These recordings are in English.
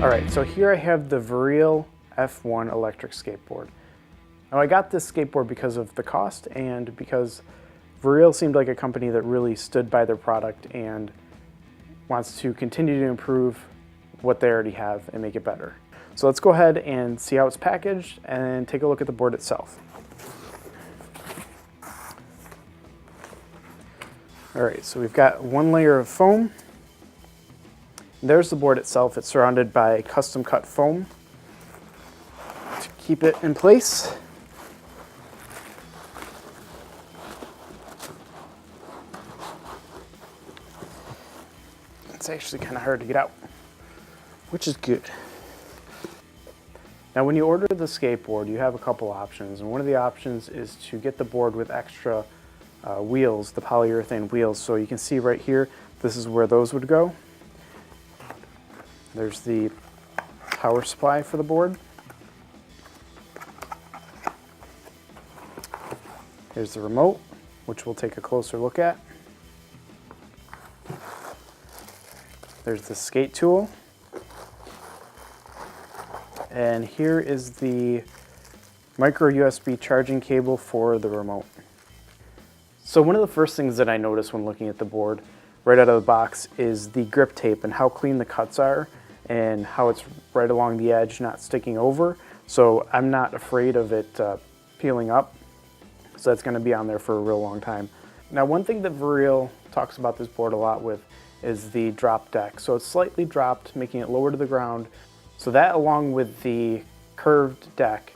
Alright, so here I have the Verreal F1 Electric Skateboard. Now I got this skateboard because of the cost and because Verreal seemed like a company that really stood by their product and wants to continue to improve what they already have and make it better. So let's go ahead and see how it's packaged and take a look at the board itself. Alright, so we've got one layer of foam. There's the board itself. It's surrounded by custom cut foam to keep it in place. It's actually kind of hard to get out, which is good. Now when you order the skateboard, you have a couple options, and one of the options is to get the board with extra wheels, the polyurethane wheels. So you can see right here, this is where those would go. There's the power supply for the board. Here's the remote, which we'll take a closer look at. There's the skate tool. And here is the micro USB charging cable for the remote. So one of the first things that I noticed when looking at the board right out of the box is the grip tape and how clean the cuts are and how it's right along the edge, not sticking over. So I'm not afraid of it peeling up. So that's going to be on there for a real long time. Now one thing that Verreal talks about this board a lot with is the drop deck. So it's slightly dropped, making it lower to the ground. So that, along with the curved deck,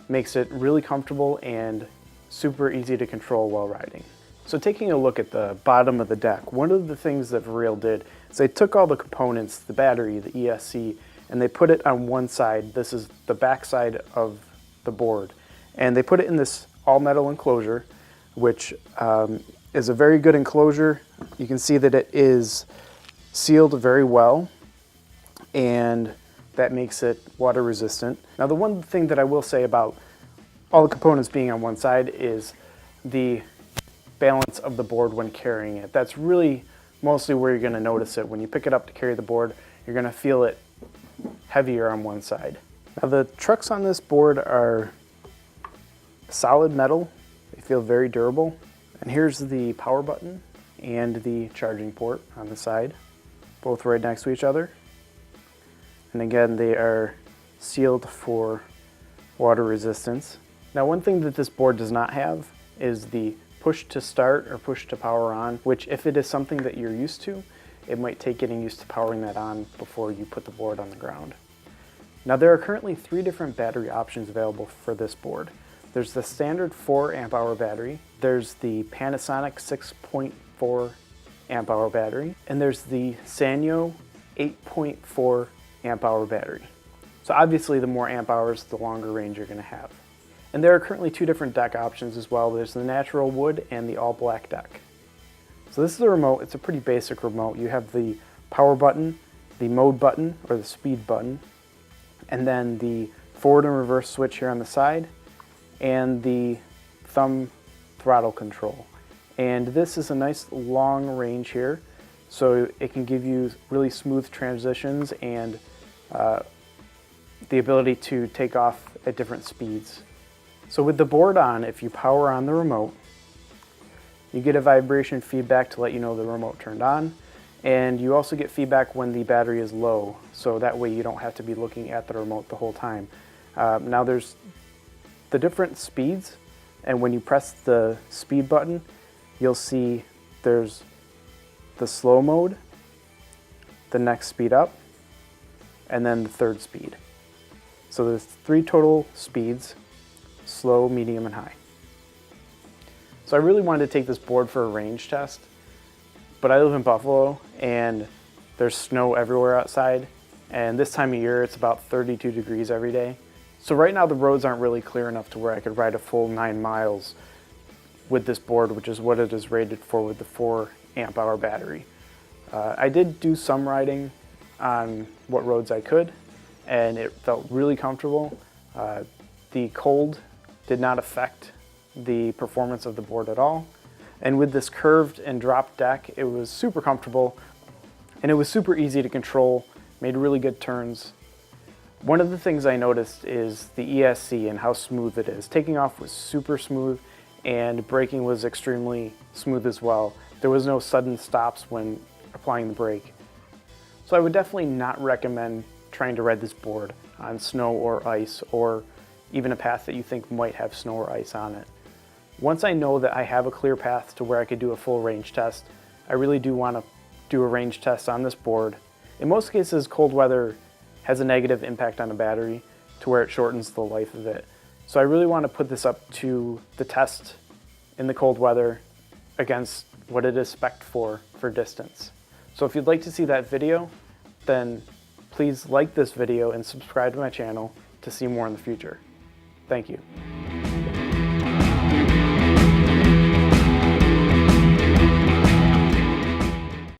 makes it really comfortable and super easy to control while riding. So taking a look at the bottom of the deck, one of the things that Verreal did is they took all the components, the battery, the ESC, and they put it on one side. This is the back side of the board. And they put it in this all metal enclosure, which is a very good enclosure. You can see that it is sealed very well, and that makes it water resistant. Now the one thing that I will say about all the components being on one side is the balance of the board when carrying it. That's really mostly where you're going to notice it. When you pick it up to carry the board, you're going to feel it heavier on one side. Now the trucks on this board are solid metal. They feel very durable. And here's the power button and the charging port on the side, both right next to each other. And again, they are sealed for water resistance. Now one thing that this board does not have is the push to start or push to power on, which if it is something that you're used to, it might take getting used to powering that on before you put the board on the ground. Now there are currently 3 different battery options available for this board. There's the standard 4 amp hour battery, there's the Panasonic 6.4 amp hour battery, and there's the Sanyo 8.4 amp hour battery. So obviously the more amp hours, the longer range you're going to have. And there are currently 2 different deck options as well. There's the natural wood and the all black deck. So this is the remote. It's a pretty basic remote. You have the power button, the mode button or the speed button, and then the forward and reverse switch here on the side, and the thumb throttle control. And this is a nice long range here, so it can give you really smooth transitions and the ability to take off at different speeds. So with the board on, if you power on the remote, you get a vibration feedback to let you know the remote turned on, and you also get feedback when the battery is low, so that way you don't have to be looking at the remote the whole time. Now there's the different speeds, and when you press the speed button, you'll see there's the slow mode, the next speed up, and then the third speed. So there's 3 total speeds: slow, medium, and high. So I really wanted to take this board for a range test, but I live in Buffalo and there's snow everywhere outside, and this time of year it's about 32 degrees every day. So right now the roads aren't really clear enough to where I could ride a full 9 miles with this board, which is what it is rated for with the 4 amp hour battery. I did do some riding on what roads I could, and it felt really comfortable. The cold did not affect the performance of the board at all. And with this curved and dropped deck, it was super comfortable and it was super easy to control, made really good turns, One of the things I noticed is the ESC and how smooth it is. Taking off was super smooth and braking was extremely smooth as well. There was no sudden stops when applying the brake. So I would definitely not recommend trying to ride this board on snow or ice, or even a path that you think might have snow or ice on it. Once I know that I have a clear path to where I could do a full range test, I really do want to do a range test on this board. In most cases, cold weather has a negative impact on the battery to where it shortens the life of it. So I really want to put this up to the test in the cold weather against what it is spec'd for distance. So if you'd like to see that video, then please like this video and subscribe to my channel to see more in the future. Thank you.